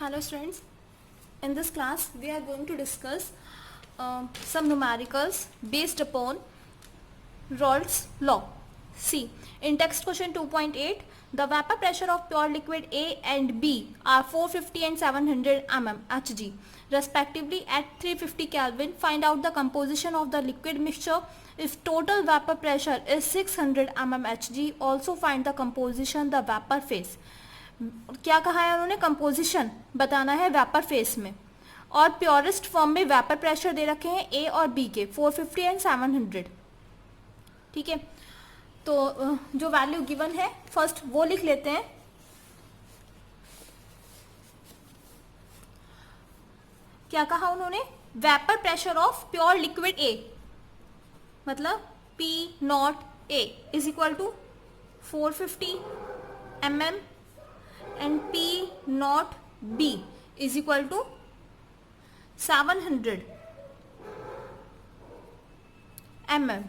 Hello students, in this class we are going to discuss some numericals based upon Raoult's law. See, in text question 2.8, the vapor pressure of pure liquid A and B are 450 and 700 mm Hg respectively at 350 Kelvin. Find out the composition of the liquid mixture if total vapor pressure is 600 mm Hg. Also find the composition the vapor phase. क्या कहा है उन्होंने? Composition बताना है vapour phase में, और purest form में vapour pressure दे रखे हैं ए और बी के 450 एंड 700. ठीक है, तो जो वैल्यू गिवन है फर्स्ट वो लिख लेते हैं. क्या कहा उन्होंने? Vapour pressure of pure liquid A मतलब P nought A is equal to 450 mm and P naught B is equal to 700 mm.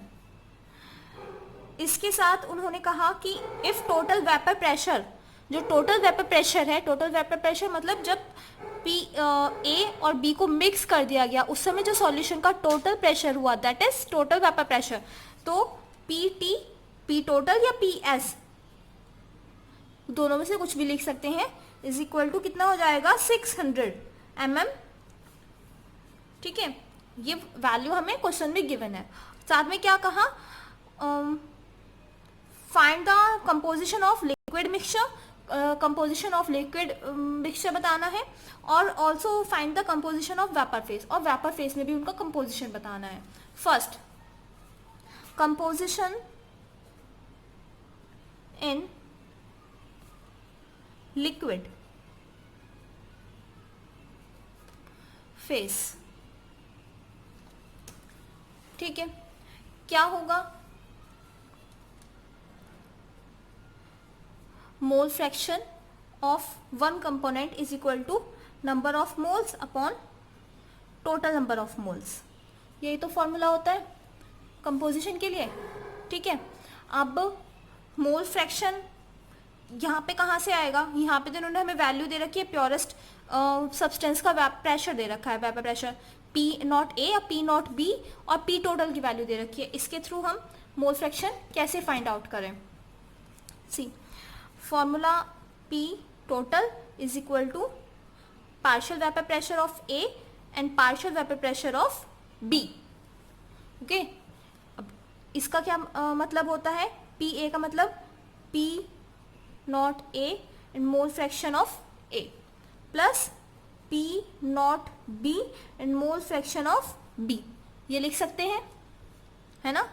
इसके साथ उन्होंने कहा कि इफ टोटल वेपर प्रेशर, जो टोटल वेपर प्रेशर है, टोटल वेपर प्रेशर मतलब जब A और B को मिक्स कर दिया गया उस समय जो सॉल्यूशन का टोटल प्रेशर हुआ that is total vapour pressure. तो PT, P टोटल या PS दोनों में से कुछ भी लिख सकते हैं, इज इक्वल टू कितना हो जाएगा 600 mm. ठीक है, ये वैल्यू हमें क्वेश्चन में गिवन है. साथ में क्या कहा? Find the composition of liquid mixture, composition of liquid mixture बताना है, और also find the composition of vapour phase, और वेपर फेस में भी उनका कंपोजिशन बताना है. First, composition in liquid phase. ठीक है, क्या होगा? Mole fraction of one component is equal to number of moles upon total number of moles. यही तो फॉर्मूला होता है कंपोजिशन के लिए. ठीक है, अब मोल फ्रैक्शन यहाँ पे कहाँ से आएगा? यहाँ पे तो इन्होंने हमें वैल्यू दे रखी है, प्योरेस्ट सब्सटेंस का प्रेशर दे रखा है, vapour pressure P nought A या P नॉट B, और P टोटल की वैल्यू दे रखी है. इसके थ्रू हम मोल फ्रैक्शन कैसे फाइंड आउट करें? See, formula P total is equal to partial vapour pressure of A and partial vapour pressure of B. Okay, अब इसका क्या मतलब होता है? PA का मतलब P nought A and mole fraction of A plus P nought B and mole fraction of B. ये लिख सकते हैं, है ना?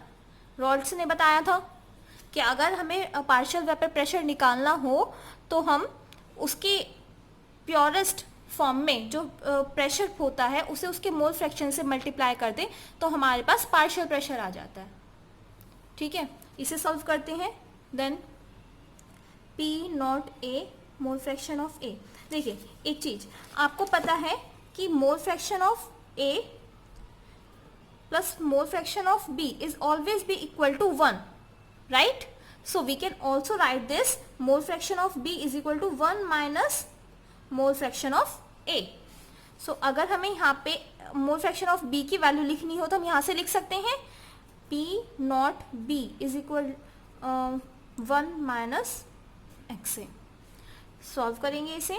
रॉल्ट्स ने बताया था कि अगर हमें पार्शियल वेपर प्रेशर निकालना हो तो हम उसके प्योरेस्ट फॉर्म में जो प्रेशर होता है उसे उसके मोल फ्रैक्शन से मल्टीप्लाई कर दें तो हमारे पास पार्शियल प्रेशर आ जाता है. ठीक है, इसे सॉल्व करते हैं. Then P nought A mole fraction of A. देखिए, एक चीज आपको पता है कि mole fraction of A plus mole fraction of B is always be equal to 1, right? So we can also write this mole fraction of B is equal to 1 minus mole fraction of A. सो अगर हमें यहाँ पे mole fraction of B की value लिखनी हो तो हम यहाँ से लिख सकते हैं P nought B is equal 1 minus x से. सॉल्व करेंगे इसे.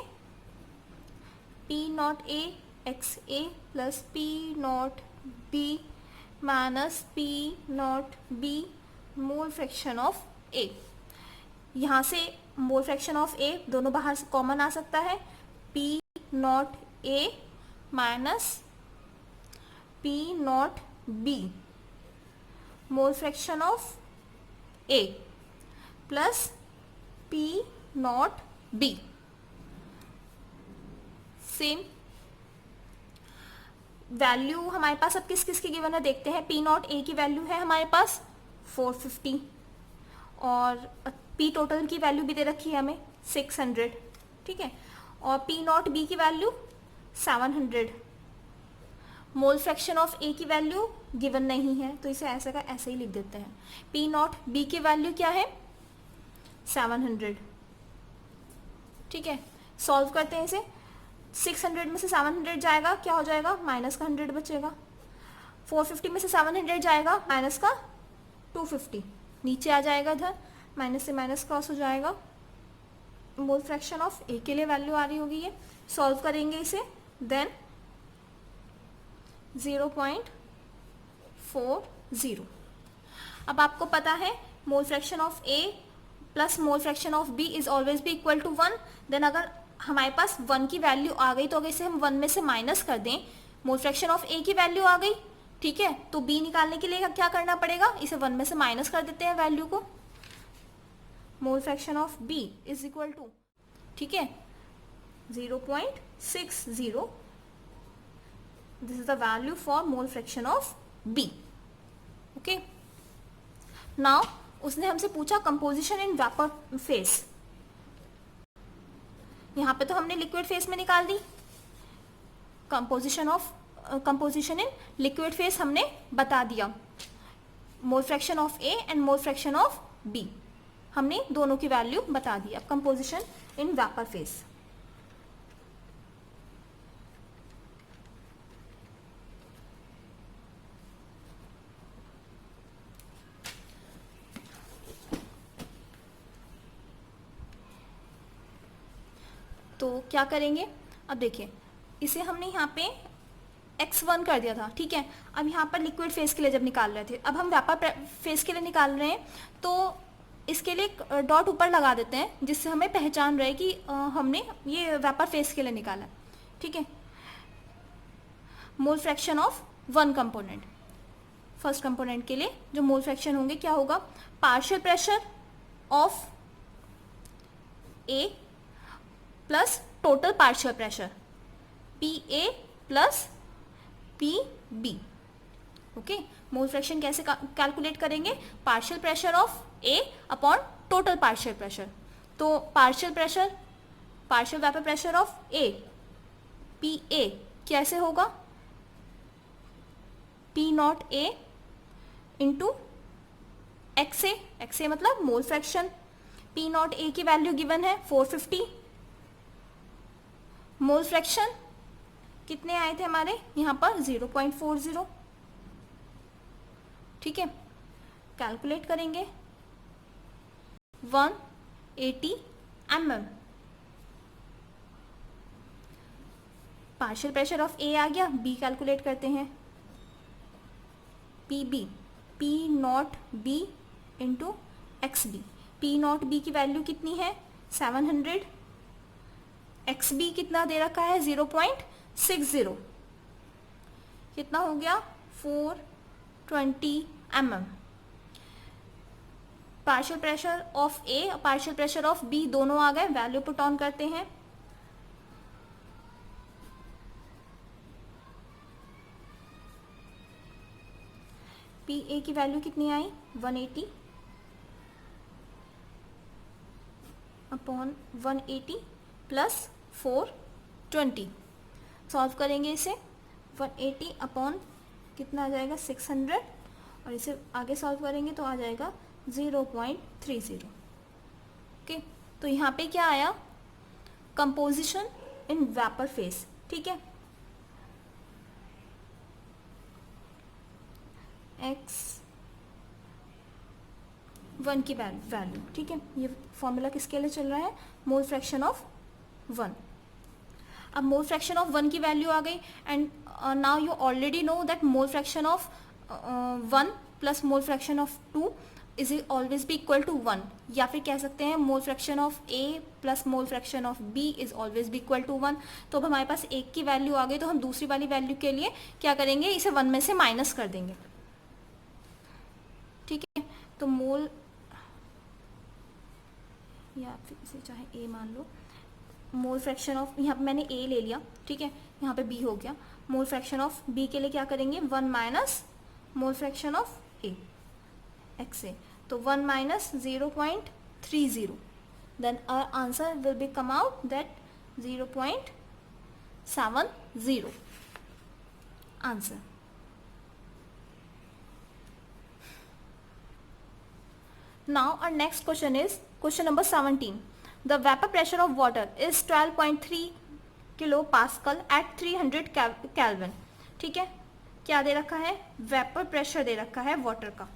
P nought A x A plus P nought B minus P nought B mole fraction of A. यहाँ से मोल फ्रैक्शन ऑफ A दोनों बाहर से कॉमन आ सकता है. P nought A minus P nought B mole fraction of A plus P nought B. Same value हमारे पास अब किस किस की गिवन है देखते हैं. P नॉट A की वैल्यू है हमारे पास 450 और P टोटल की वैल्यू भी दे रखी है हमें 600. ठीक है, और P नॉट B की value 700. Mole fraction of A की वैल्यू गिवन नहीं है तो इसे ऐसे का ऐसे ही लिख देते हैं. P नॉट B की वैल्यू क्या है? 700. ठीक है, सॉल्व करते हैं इसे. 600 में से 700 जाएगा, क्या हो जाएगा, माइनस का 100 बचेगा। 450 में से 700 जाएगा, माइनस का 250 नीचे आ जाएगा, इधर माइनस से माइनस क्रॉस हो जाएगा। मोल फ्रैक्शन ऑफ ए के लिए वैल्यू आ रही होगी ये। सॉल्व करेंगे इसे, देन 0.40। अब आपको पता है mole fraction of A plus mole fraction of B is always भी इक्वल टू 1। देन अगर हमारे पास 1 की वैल्यू आ गई तो अगर इसे हम 1 में से माइनस कर दें, मोल फ्रैक्शन ऑफ ए की वैल्यू आ गई, ठीक है, तो बी निकालने के लिए क्या करना पड़ेगा, इसे 1 में से माइनस कर देते हैं वैल्यू को। Mole fraction of B is equal to, ठीक है, 0.60। This is the value for mole fraction of B. Okay, now उसने हमसे पूछा कंपोजिशन इन वेपर फेस। यहां पे तो हमने लिक्विड फेस में निकाल दी। कंपोजिशन इन लिक्विड फेस हमने बता दिया। Mole fraction of A and mole fraction of B हमने दोनों की वैल्यू बता दी। अब कंपोजिशन इन वेपर फेस, तो क्या करेंगे, अब देखिए इसे हमने यहाँ पे x1 कर दिया था, ठीक है। अब यहाँ पर लिक्विड फेस के लिए जब निकाल रहे थे, अब हम वेपर फेस के लिए निकाल रहे हैं, तो इसके लिए डॉट ऊपर लगा देते हैं जिससे हमें पहचान रहे कि हमने ये वेपर फेस के लिए निकाला, ठीक है। Mole fraction of one component, first component के लिए जो मोल फ्रैक्शन होंगे क्या होगा, partial pressure of A plus total partial pressure P A plus P B. Okay, mole fraction कैसे कैलकुलेट करेंगे, partial pressure of A upon total partial pressure. तो partial vapour pressure of A P A कैसे होगा, P nought A into X A मतलब mole fraction. P nought A की value given है 450। मोल fraction कितने आए थे हमारे यहाँ पर 0.40, ठीक है। कैलकुलेट करेंगे 180 mm। Partial pressure of A आ गया, बी कैलकुलेट करते हैं, P B, P nought B into x B. P nought B की वैल्यू कितनी है 700, एक्स बी कितना दे रखा है 0.60, कितना हो गया 420 mm। Partial pressure of A और पार्शियल प्रेशर ऑफ बी दोनों आ गए, वैल्यू पुट ऑन करते हैं। पी ए की वैल्यू कितनी आई 180 अपॉन 180 प्लस 420। सॉल्व करेंगे इसे, 180 अपॉन कितना आ जाएगा 600, और इसे आगे सॉल्व करेंगे तो आ जाएगा 0.30। ओके, तो यहाँ पे क्या आया, कंपोजिशन इन वेपर फेस, ठीक है। x1 की वैल्यू, ठीक है, ये फॉर्मूला किसके लिए चल रहा है, मोल फ्रैक्शन ऑफ 1। अब मोल फ्रैक्शन ऑफ 1 की वैल्यू आ गई, and now you already know that mole fraction of 1 plus mole fraction of 2 is always भी इक्वल टू 1, या फिर कह सकते हैं mole fraction of A plus mole fraction of B is always भी इक्वल टू 1। तो अब हमारे पास एक की वैल्यू आ गई, तो हम दूसरी वाली वैल्यू के लिए क्या करेंगे, इसे 1 में से माइनस कर देंगे, ठीक है। तो मोल, या फिर इसे चाहे ए मान लो, मोल फ्रैक्शन ऑफ, यहाँ पे मैंने ए ले लिया, ठीक है, यहाँ पे बी हो गया। मोल फ्रैक्शन ऑफ बी के लिए क्या करेंगे, 1 minus mole fraction of A X A, तो 1 minus 0.30, then our answer will be come out that 0.70 answer. Now our next question is question number 17. The vapor pressure of water is 12.3 kilo pascal at 300 kelvin. ठीक है, क्या दे रखा है, vapour pressure दे रखा है water का।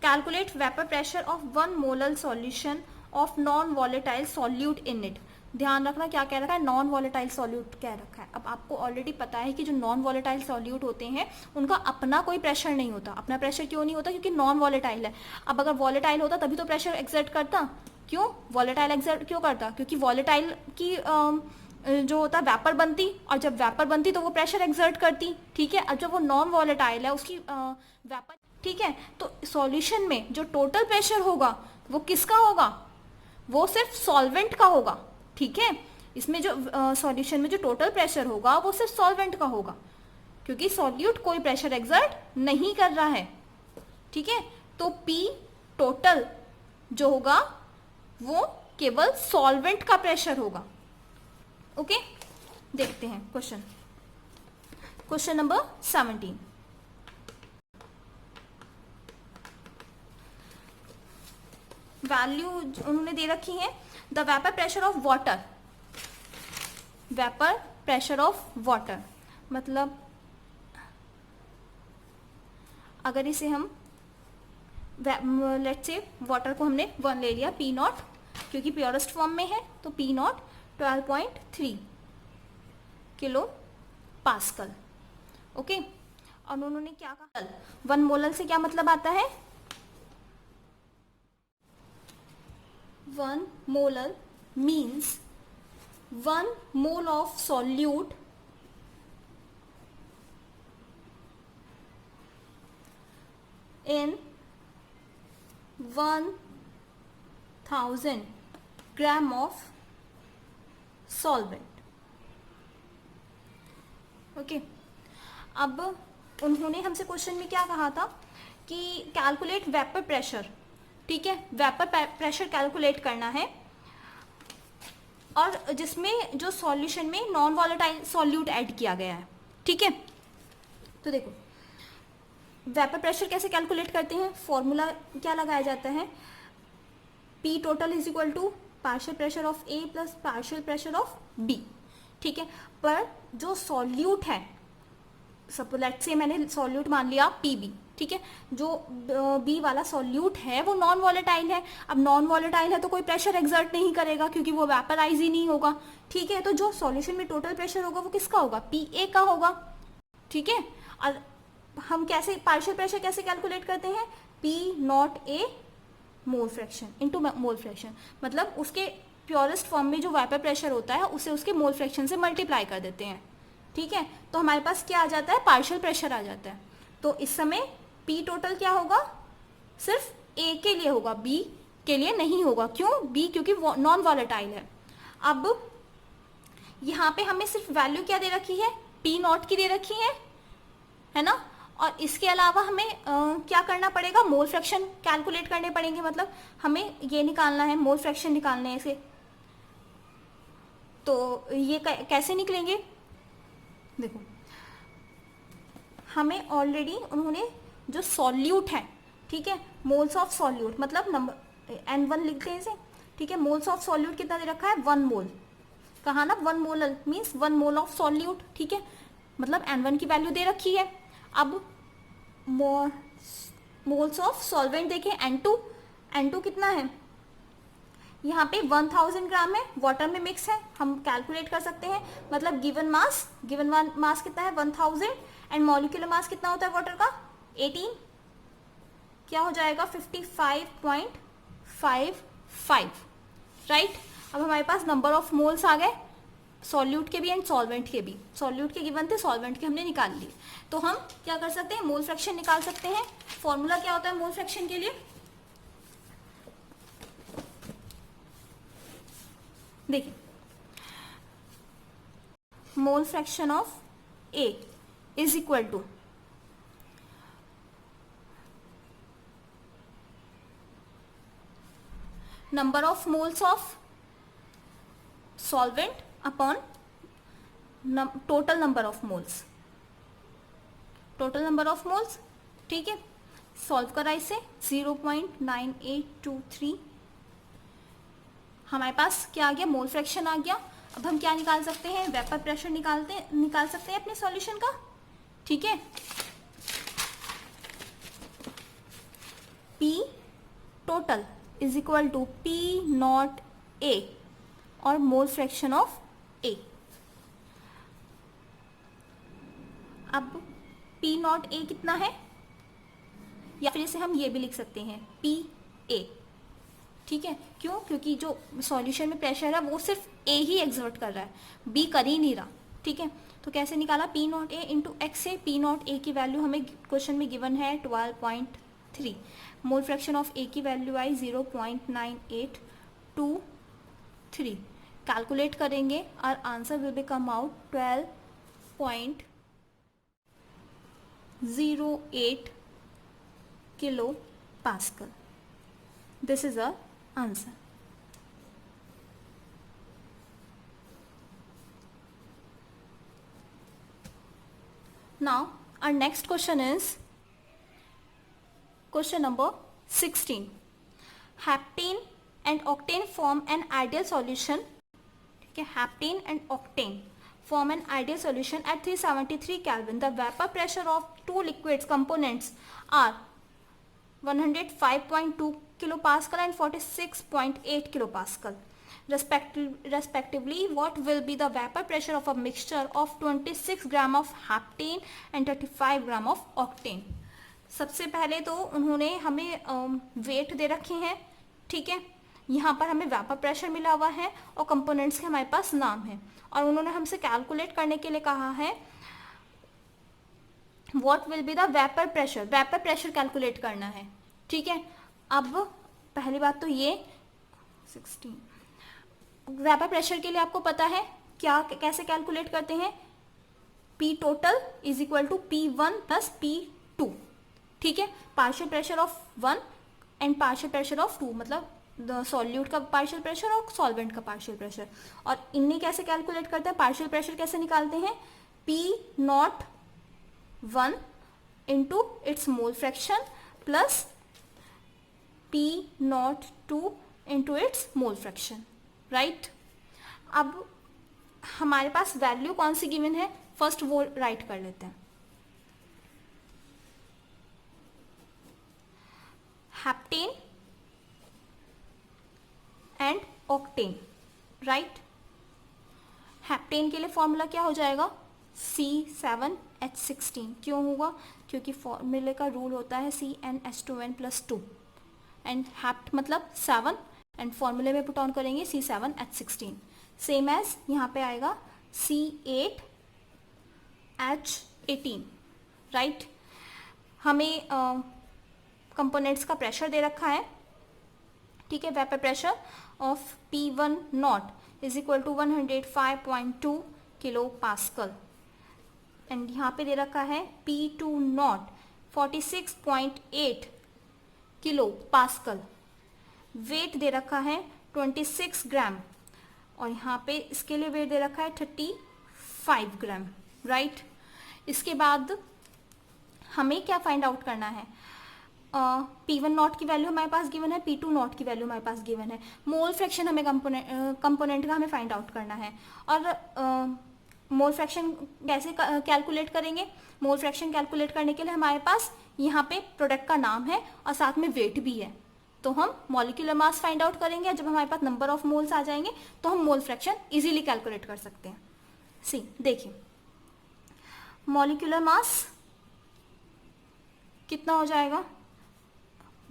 Calculate vapour pressure of 1 molar solution of non volatile solute in it. ध्यान रखना क्या कह रखा है, नॉन वॉलेटाइल सॉल्यूट कह रखा है। अब आपको ऑलरेडी पता है कि जो नॉन वॉलेटाइल सॉल्यूट होते हैं उनका अपना कोई प्रेशर नहीं होता। अपना प्रेशर क्यों नहीं होता, क्योंकि नॉन वॉलेटाइल है। अब अगर वॉलेटाइल होता तभी तो प्रेशर एक्सर्ट करता। क्यों वॉलेटाइल एक्सर्ट क्यों करता, क्योंकि वॉलेटाइल की जो होता है वैपर बनती, और जब वैपर बनती तो वो प्रेशर एक्सर्ट करती। ठीक है, अब जब वो नॉन वॉलेटाइल है उसकी वैपर, ठीक है, तो सॉल्यूशन में जो टोटल प्रेशर होगा वो किसका होगा, वो सिर्फ सॉल्वेंट का होगा। ठीक है, इसमें जो सॉल्यूशन में जो टोटल प्रेशर होगा वो सिर्फ सॉल्वेंट का होगा, क्योंकि सॉल्यूट कोई प्रेशर एक्सर्ट नहीं कर रहा है। ठीक है, तो P टोटल जो होगा वो केवल सॉल्वेंट का प्रेशर होगा। ओके, देखते हैं क्वेश्चन नंबर 17। वैल्यू उन्होंने दे रखी है, the vapour pressure of water. Vapour pressure of water मतलब अगर इसे हम लेट्स से वाटर को हमने 1 ले लिया, P नॉट, क्योंकि प्योरेस्ट फॉर्म में है तो P not 12.3 kilo pascal. Okay, और उन्होंने क्या कहा, 1 मोलर से क्या मतलब आता है, 1 molar means 1 mole of solute in 1000 gram of solvent। Okay, अब उन्होंने हमसे क्वेश्चन में क्या कहा था कि कैलकुलेट वेपर प्रेशर। ठीक है, वेपर प्रेशर कैलकुलेट करना है, और जिसमें जो सॉल्यूशन में नॉन वॉलेटाइल सॉल्यूट ऐड किया गया है। ठीक है, तो देखो वेपर प्रेशर कैसे कैलकुलेट करते हैं, फॉर्मूला क्या लगाया जाता है, P total is equal to partial pressure of A plus partial pressure of B। ठीक है, पर जो सॉल्यूट है, सपोज लेट्स से मैंने सॉल्यूट मान लिया PB। ठीक है, जो B वाला सॉल्यूट है वो नॉन वॉलेटाइल है। अब नॉन वॉलेटाइल है तो कोई प्रेशर एक्सर्ट नहीं करेगा, क्योंकि वो वेपराइज ही नहीं होगा। ठीक है, तो जो सॉल्यूशन में टोटल प्रेशर होगा वो किसका होगा, PA का होगा। ठीक है, और हम कैसे पार्शियल प्रेशर कैसे कैलकुलेट करते हैं, P nought A mole fraction into mole fraction, मतलब उसके प्योरेस्ट फॉर्म में जो वेपर प्रेशर होता है उसे उसके मोल फ्रैक्शन से मल्टीप्लाई कर देते हैं। ठीक है, तो हमारे पास क्या आ जाता है, पार्शियल प्रेशर आ जाता है। तो इस समय P टोटल क्या होगा, सिर्फ A के लिए होगा, B के लिए नहीं होगा। क्यों, B क्योंकि नॉन वॉलेटाइल है। अब यहाँ पे हमें सिर्फ वैल्यू क्या दे रखी है, P नॉट की दे रखी है ना, और इसके अलावा हमें क्या करना पड़ेगा, मोल फ्रैक्शन कैलकुलेट करने पड़ेंगे। मतलब हमें ये निकालना है, मोल फ्रैक्शन निकालने हैं इसे। तो ये कैसे निकलेंगे, देखो हमें ऑलरेडी उन्होंने जो सॉल्यूट है, ठीक है, मोल्स ऑफ सॉल्यूट मतलब नंबर N1 लिखते हैं इसे। ठीक है, मोल्स ऑफ सॉल्यूट कितना दे रखा है, 1 मोल। कहा ना 1 molar means 1 mole of solute. ठीक है, मतलब N1 की वैल्यू दे रखी है। अब मोल्स ऑफ सॉल्वेंट देखें, N2 कितना है, यहाँ पे 1000 ग्राम है, वाटर में मिक्स है, हम कैलकुलेट कर सकते हैं। मतलब गिवन मास कितना है 1000, एंड मॉलिक्यूलर मास कितना होता है वाटर का 18, क्या हो जाएगा 55.55। राइट, अब हमारे पास नंबर ऑफ मोल्स आ गए, सॉल्यूट के भी एंड सॉल्वेंट के भी। सॉल्यूट के गिवन थे, सॉल्वेंट के हमने निकाल लिए। तो हम क्या कर सकते हैं, मोल फ्रैक्शन निकाल सकते हैं। फॉर्मूला क्या होता है मोल फ्रैक्शन के लिए, देखिए mole fraction of A is equal to number of moles of solvent upon total number of moles, total number of moles. ठीक है, सॉल्व करा इसे 0.9823, हमारे पास क्या आ गया, मोल फ्रैक्शन आ गया। अब हम क्या निकाल सकते हैं, वेपर प्रेशर निकाल सकते हैं अपने सॉल्यूशन का, ठीक है। P total is equal to P nought A और मोल फ्रैक्शन ऑफ A। अब P नॉट A कितना है, या फिर इसे हम ये भी लिख सकते हैं P A, ठीक है। क्यों, क्योंकि जो सॉल्यूशन में प्रेशर है वो सिर्फ A ही एग्जर्ट कर रहा है, B कर ही नहीं रहा, ठीक है। तो कैसे निकाला, P nought A into x से। P नॉट A की वैल्यू हमें क्वेश्चन में गिवन है 12.3, मोल फ्रैक्शन ऑफ A की वैल्यू आई 0.9823, कैलकुलेट करेंगे और answer will be come out 12.08 kilo pascal. This is a answer. Now our next question is question number 16. Heptane and octane form an ideal solution, ठीक है। Heptane and octane form an ideal solution at 373 Kelvin. The vapor pressure of two liquids components are 105.2 kilopascal and 46.8 kilopascal. Respectively, what will be the vapor pressure of a mixture of 26 gram of heptane and 35 gram of octane? सबसे पहले तो उन्होंने हमें wait दे रखे हैं, ठीक है। यहाँ पर हमें वेपर प्रेशर मिला हुआ है और कंपोनेंट्स के हमारे पास नाम है, और उन्होंने हमसे कैलकुलेट करने के लिए कहा है what will be the vapour pressure, vapour pressure calculate करना है, ठीक है। अब पहली बात तो ये 16 वेपर प्रेशर के लिए आपको पता है क्या, कैसे कैलकुलेट करते हैं, P total is equal to P1 plus P2, ठीक है। Partial pressure of 1 and partial pressure of 2, मतलब सॉल्यूट का पार्शियल प्रेशर और सॉल्वेंट का पार्शियल प्रेशर। और इन्हें कैसे कैलकुलेट करते हैं, पार्शियल प्रेशर कैसे निकालते हैं, P not 1 into its mole fraction plus P not 2 into its mole fraction, right. अब हमारे पास वैल्यू कौन सी गिवन है, फर्स्ट वो राइट कर लेते हैं। Heptane and octane, right. Heptane के लिए फॉर्मूला क्या हो जाएगा, C7H16। क्यों होगा, क्योंकि फॉर्मूले का रूल होता है CnH2n+2 एंड हेप्ट मतलब 7 एंड फॉर्मूले में पुट ऑन करेंगे C7H16, सेम एज यहाँ पे आएगा C8H18, राइट। हमें कंपोनेंट्स का प्रेशर दे रखा है, ठीक है। Vapour pressure of P1 nought is equal to 105.2 kilo pascal and यहाँ पे दे रखा है P2 nought 46.8 kilo pascal, weight दे रखा है 26 ग्राम और यहाँ पे इसके लिए वेट दे रखा है 35 ग्राम, राइट। इसके बाद हमें क्या फाइंड आउट करना है, P1 नॉट की वैल्यू हमारे पास गिवन है, P2 नॉट की वैल्यू हमारे पास गिवन है, मोल फ्रैक्शन हमें कंपोनेंट का हमें फाइंड आउट करना है। और मोल फ्रैक्शन कैसे कैलकुलेट करेंगे, मोल फ्रैक्शन कैलकुलेट करने के लिए हमारे पास यहाँ पे प्रोडक्ट का नाम है और साथ में वेट भी है, तो हम मॉलिक्यूलर मास फाइंड आउट करेंगे। जब हमारे पास नंबर ऑफ मोल्स आ जाएंगे तो हम मोल फ्रैक्शन इजीली कैलकुलेट कर सकते हैं। सी देखिए, मॉलिक्यूलर मास कितना हो जाएगा,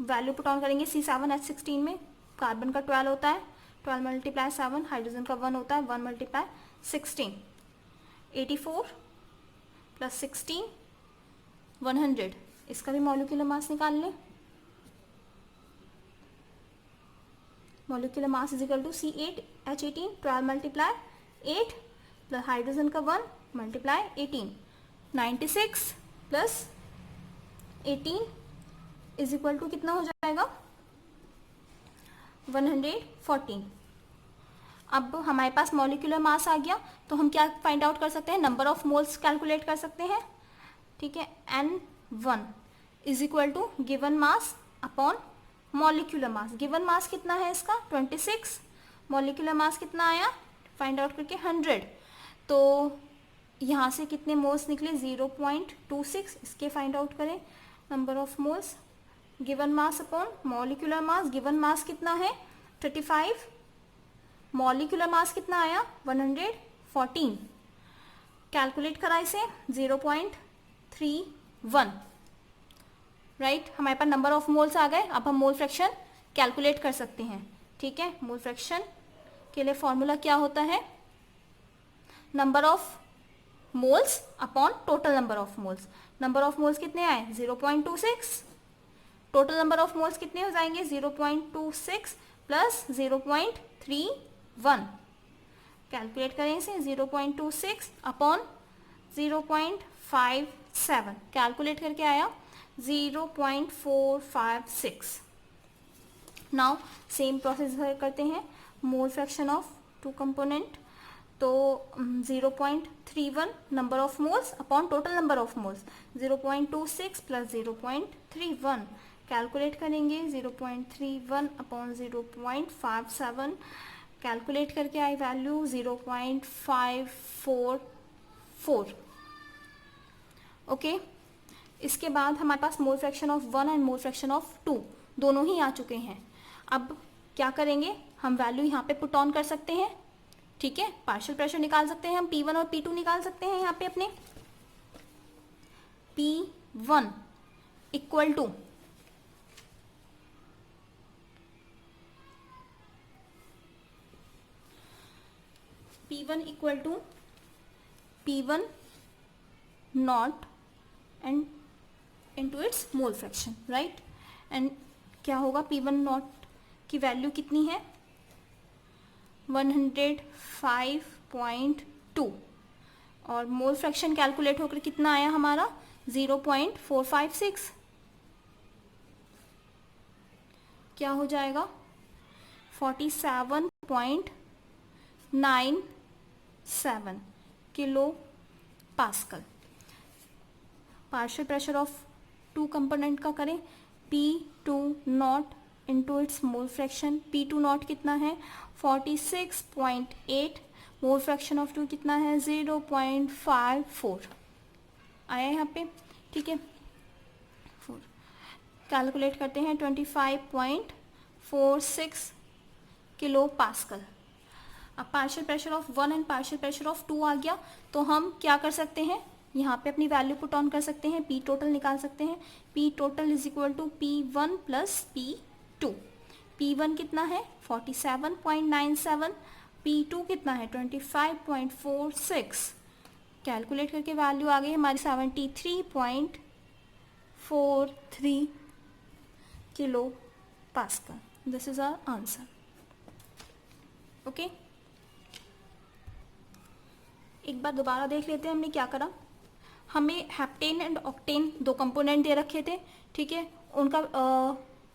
वैल्यू पुट ऑन करेंगे C7H16 में, कार्बन का 12 होता है, 12 मल्टीप्लाई 7, हाइड्रोजन का 1 होता है, 1 मल्टीप्लाई 16, 84 प्लस 16 100, इसका भी मॉलिक्यूलर मास निकाल लें। Molecular mass is equal to C8H18, 12 multiply 8 plus hydrogen का 1 multiply 18, 96 plus 18 is equal to कितना हो जाएगा 114। अब हमारे पास मॉलिक्यूलर मास आ गया तो हम क्या फाइंड आउट कर सकते हैं, नंबर ऑफ मोल्स कैलकुलेट कर सकते हैं, ठीक है। N1 is equal to given mass upon molecular mass. Given mass कितना है इसका 26, मॉलिक्यूलर मास कितना आया फाइंड आउट करके 100, तो यहाँ से कितने मोल्स निकले 0.26, इसके फाइंड आउट करें number of moles given mass upon molecular mass. Given mass कितना है 35, मॉलिक्यूलर मास कितना आया 114, कैलकुलेट करा इसे 0.31, राइट। हमारे पास नंबर ऑफ मोल्स आ गए। अब हम मोल फ्रैक्शन कैलकुलेट कर सकते हैं, ठीक है। मोल फ्रैक्शन के लिए फॉर्मूला क्या होता है, number of moles upon total number of moles. Number of moles कितने आए 0.26, टोटल नंबर ऑफ मोल्स कितने हो जाएंगे 0.26 प्लस 0.31, कैलकुलेट करें इसे 0.26 अपॉन 0.57, कैलकुलेट करके आया 0.456। नाउ सेम प्रोसेस करते हैं mole fraction of two component, तो 0.31 number of moles upon total number of moles 0.26 plus 0.31, calculate करेंगे 0.31 अपॉन 0.57, कैलकुलेट करके आई वैल्यू 0.544, ओके। इसके बाद हमारे पास mole fraction of 1 and mole fraction of 2 दोनों ही आ चुके हैं। अब क्या करेंगे, हम वैल्यू यहाँ पे पुट ऑन कर सकते हैं, ठीक है। पार्शियल प्रेशर निकाल सकते हैं हम, P1 और P2 निकाल सकते हैं यहाँ पे अपने। P1 equal to P1 nought and into its mole fraction, right. And क्या होगा P1 नॉट की वैल्यू कितनी है 105.2 और मोल फ्रैक्शन कैलकुलेट होकर कितना आया हमारा 0.456, क्या हो जाएगा 47.97 kilo pascal. Partial pressure of two component का करें, P2 nought into its mole fraction, P2 nought कितना है 46.8, मोल फ्रैक्शन ऑफ टू कितना है 0.54 आया यहाँ पे, ठीक है। 4 कैलकुलेट करते हैं 25.46 किलो पास्कल। अब partial pressure of 1 and partial pressure of 2 आ गया, तो हम क्या कर सकते हैं यहाँ पे अपनी वैल्यू पुट ऑन कर सकते हैं, P टोटल निकाल सकते हैं। P total is equal to P1 plus P2। P1 कितना है 47.97, P2 कितना है 25.46, कैलकुलेट करके वैल्यू आ गई हमारी 73.43 kilo pascal. This is our answer, okay. एक बार दोबारा देख लेते हैं हमने क्या करा। हमें हेप्टेन एंड ऑक्टेन दो कंपोनेंट दे रखे थे, ठीक है। उनका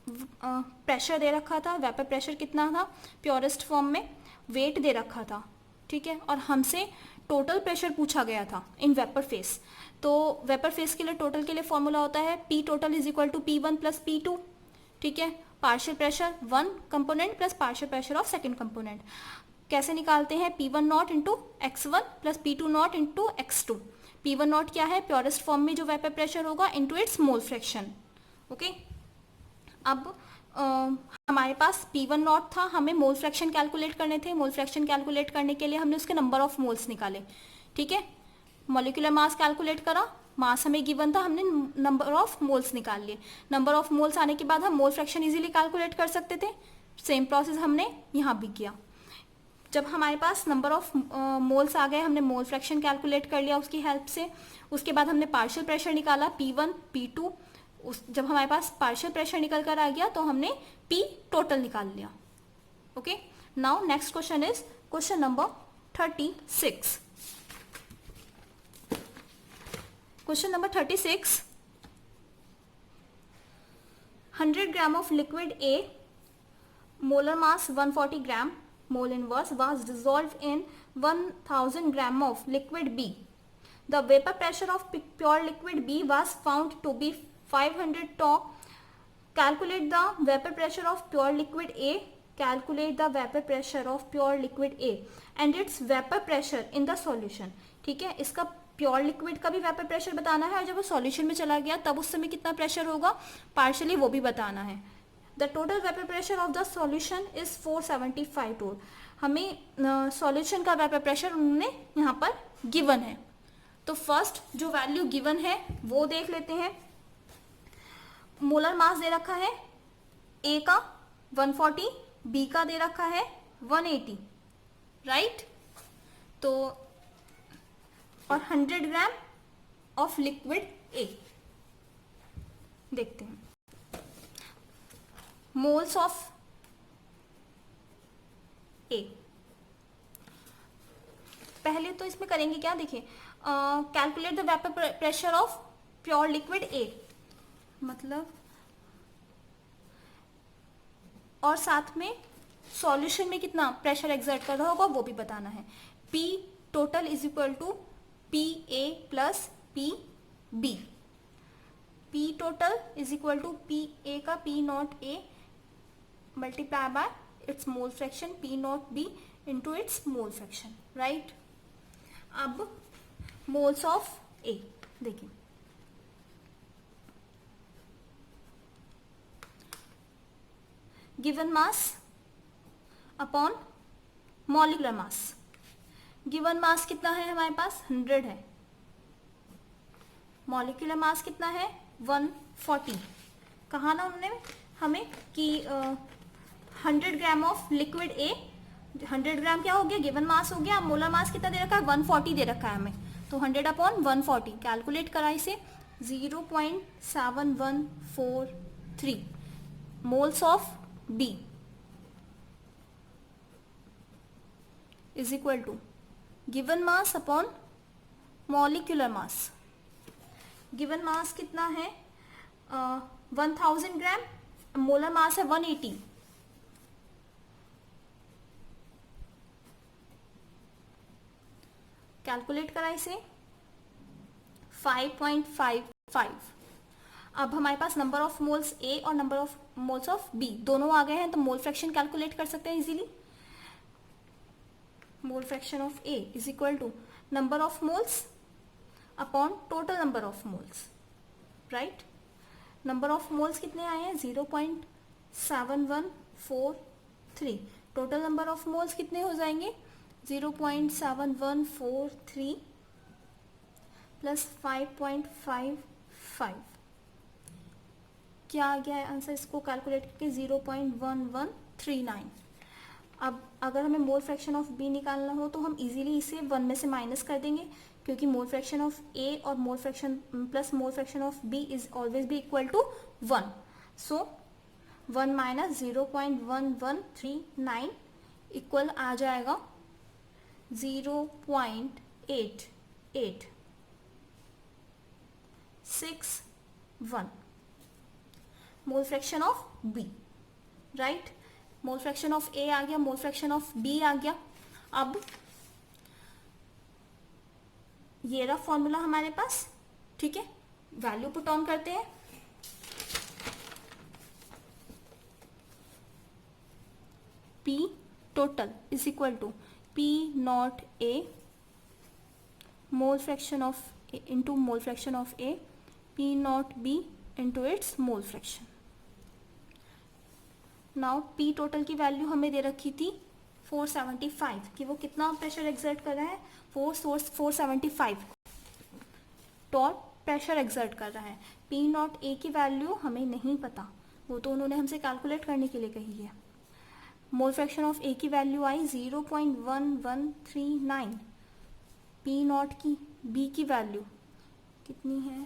प्रेशर दे रखा था, वेपर प्रेशर कितना था प्योरेस्ट फॉर्म में, वेट दे रखा था, ठीक है। और हमसे टोटल प्रेशर पूछा गया था इन वेपर फेस। तो वेपर फेस के लिए टोटल के लिए फॉर्मूला होता है P total is equal to P1 plus P2, ठीक है। Partial pressure 1 component plus partial pressure of second component. कैसे निकालते हैं P1 nought into x1 plus P2 nought into x2। P1 nought क्या है प्योरेस्ट फॉर्म में जो वेपर प्रेशर होगा into its mole fraction, okay. अब हमारे पास P1 नॉट था, हमें मोल फ्रैक्शन कैलकुलेट करने थे। मोल फ्रैक्शन कैलकुलेट करने के लिए हमने उसके नंबर ऑफ मोल्स निकाले, ठीक है। मॉलिक्यूलर मास कैलकुलेट करा, मास हमें गिवन था, हमने नंबर ऑफ मोल्स निकाल लिए। नंबर ऑफ मोल्स आने के बाद हम मोल फ्रैक्शन इजीली कैलकुलेट कर सकते थे। सेम प्रोसेस हमने यहाँ भी किया। जब हमारे पास नंबर ऑफ मोल्स आ गए, हमने मोल फ्रैक्शन कैलकुलेट कर लिया उसकी हेल्प से। उसके बाद हमने पार्शियल प्रेशर निकाला P1 P2। जब हमारे पास पार्शियल प्रेशर निकल कर आ गया तो हमने P टोटल निकाल लिया, okay. Now next question is question number 36। Question number 36, 100 gram of liquid A, molar mass 140 gram, mole inverse was dissolved in 1000 gram of liquid B. The vapor pressure of pure liquid B was found to be 500 torr. Calculate the vapor pressure of pure liquid A calculate the vapour pressure of pure liquid A and it's vapour pressure in the solution. ठीक है, इसका pure liquid का भी vapour pressure बताना है और जब वो सॉल्यूशन में चला गया तब उस समय कितना प्रेशर होगा पार्शियली वो भी बताना है। The total vapour pressure of the solution is 475 toll. हमें सॉल्यूशन का वेपर प्रेशर उन्होंने यहाँ पर गिवन है। तो फर्स्ट जो वैल्यू गिवन है वो देख लेते हैं। मोलर मास दे रखा है ए का 140, बी का दे रखा है 180, राइट। तो और 100 ग्राम ऑफ लिक्विड ए। देखते हैं मोल्स ऑफ ए। पहले तो इसमें करेंगे क्या, देखिए calculate the vapour pressure of pure liquid A, मतलब और साथ में सॉल्यूशन में कितना प्रेशर एक्सर्ट कर रहा होगा वो भी बताना है। P total is equal to P A plus P B. P total is equal to P A का P nought A multiply by its mole fraction P nought B into its mole fraction, right. अब moles of A देखिए, given mass upon molecular mass. Given mass कितना है हमारे पास 100 है, molecular mass कितना है 140। कहा ना उन्होंने हमें कि 100 ग्राम ऑफ लिक्विड ए, 100 ग्राम क्या हो गया गिवन मास हो गया। मोलर मास कितना दे रखा है 140 दे रखा है हमें, तो 100 अपॉन 140 कैलकुलेट करा इसे 0.7143 moles of B is equal to given mass upon molecular mass। given mass कितना है 1000 ग्राम, मोलर मास है 180। कैलकुलेट करा इसे 5.55। अब हमारे पास नंबर ऑफ मोल्स ए और number of moles of B दोनों आ गए हैं, तो मोल फ्रैक्शन कैलकुलेट कर सकते हैं easily. Mole fraction of A is equal to number of moles upon total number of moles, right. Number of moles कितने आए हैं 0.7143, टोटल नंबर ऑफ मोल्स कितने हो जाएंगे 0.7143 प्लस 5.55। क्या आ गया है आंसर इसको कैलकुलेट करके 0.1139। अब अगर हमें मोल फ्रैक्शन ऑफ बी निकालना हो तो हम इजीली इसे 1 में से माइनस कर देंगे, क्योंकि मोल फ्रैक्शन ऑफ ए और mole fraction plus mole fraction of B is always be equal to 1। So 1 minus 0.1139 equal आ जाएगा 0.8861 mole fraction of B, right. Mole fraction of A आ गया, मोल फ्रैक्शन ऑफ बी आ गया। अब ये रहा फॉर्मूला हमारे पास, ठीक है। वैल्यू पुट ऑन करते हैं। P total is equal to P nought A mole fraction of A into mole fraction of A P nought B into its mole fraction. Now P total की value हमें दे रखी थी 475 कि वो कितना प्रेशर एक्सर्ट कर रहा है 475 टॉर्क प्रेशर एक्सर्ट कर रहा है। P नॉट A की वैल्यू हमें नहीं पता, वो तो उन्होंने हमसे कैलकुलेट करने के लिए कही है। मोल फ्रैक्शन ऑफ A की वैल्यू आई 0.1139। P नॉट की B की वैल्यू कितनी है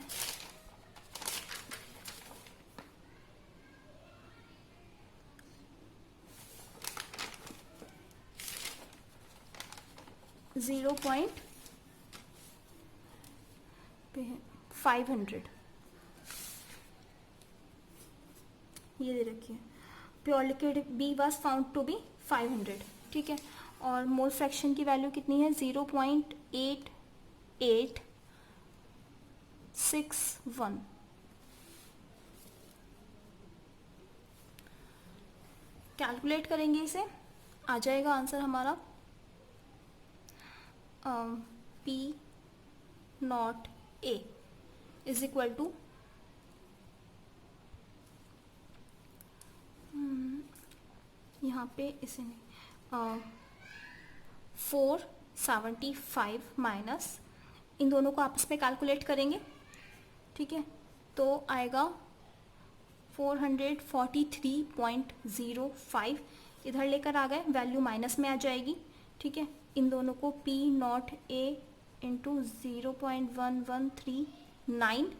0.500 ये दे रखी है। Pure liquid B was found to be 500, ठीक है। और मोल फ्रैक्शन की वैल्यू कितनी है 0.8861। कैलकुलेट करेंगे इसे, आ जाएगा आंसर हमारा P nought A is equal to यहाँ पे इसे नहीं 475 माइनस, इन दोनों को आपस में कैलकुलेट करेंगे, ठीक है, तो आएगा 443.05, इधर लेकर आ गए, वैल्यू माइनस में आ जाएगी, ठीक है। इन दोनों को P nought A into 0.1139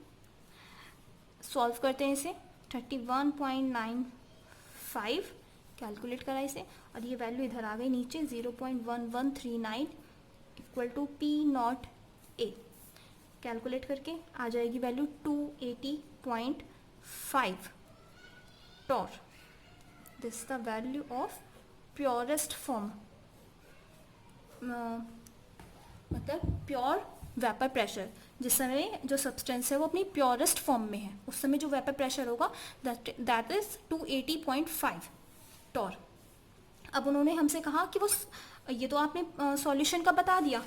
solve करते हैं इसे, 31.95 कैलकुलेट करा इसे, और ये वैल्यू इधर आ गई नीचे 0.1139 equal to P nought A, calculate करके आ जाएगी value 280.5 torr. This is the value of purest form, मतलब प्योर वेपर प्रेशर, जिस समय जो सब्सटेंस है वो अपनी प्योरेस्ट फॉर्म में है, उस समय जो वेपर प्रेशर होगा दैट इज 280.5 टॉर। अब उन्होंने हमसे कहा कि वो, ये तो आपने सॉल्यूशन का बता दिया,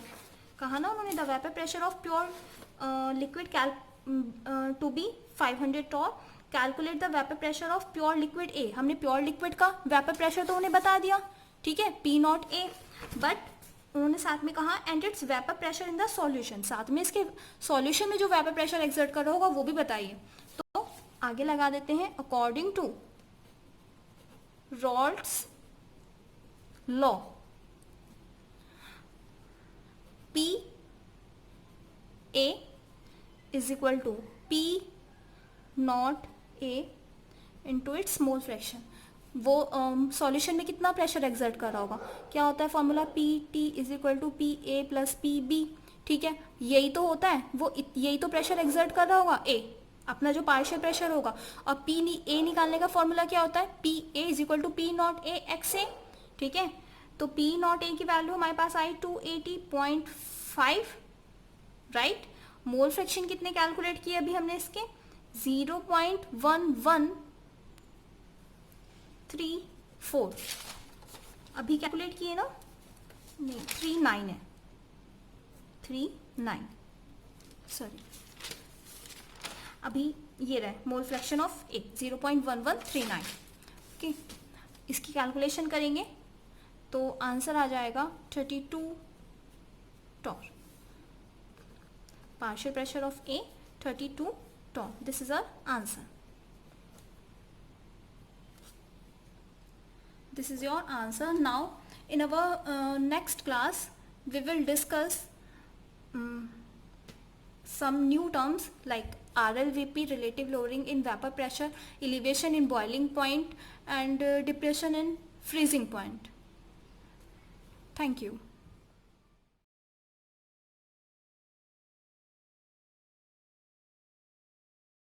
कहा ना उन्होंने, the vapour pressure of pure liquid to be 500 torr, calculate the vapour pressure of pure liquid A. हमने प्योर लिक्विड का वेपर प्रेशर तो उन्हें बता दिया, ठीक है, P नॉट A, बट उन्होंने साथ में कहा and it's vapour pressure in the solution, साथ में इसके सॉल्यूशन में जो वेपर प्रेशर एक्सर्ट कर रहा होगा वो भी बताइए। तो आगे लगा देते हैं, according to Raoult's law P A is equal to P nought A into its mole fraction. वो सॉल्यूशन में कितना प्रेशर एक्सर्ट कर रहा होगा, क्या होता है formula, P T is equal to P A plus P B, ठीक है, यही तो होता है, वो यही तो प्रेशर एक्सर्ट कर रहा होगा A, अपना जो पार्शियल प्रेशर होगा, और A निकालने का फॉर्मूला क्या होता है, P A is equal to P nought A x A, ठीक है। तो P नॉट A की वैल्यू हमारे पास आई 280.5, राइट। मोल फ्रैक्शन कितने कैलकुलेट किए अभी हमने इसके, 0.1134 अभी कैलकुलेट किए ना, नहीं 39 है, 39 सॉरी, अभी ये रहे मोल फ्रैक्शन ऑफ ए 0.1139, ओके। इसकी कैलकुलेशन करेंगे तो आंसर आ जाएगा 32 Tor, partial pressure of A 32 torr. This is our answer. This is your answer. Now in our next class we will discuss some new terms like RLVP, relative lowering in vapor pressure, elevation in boiling point, and depression in freezing point. Thank you.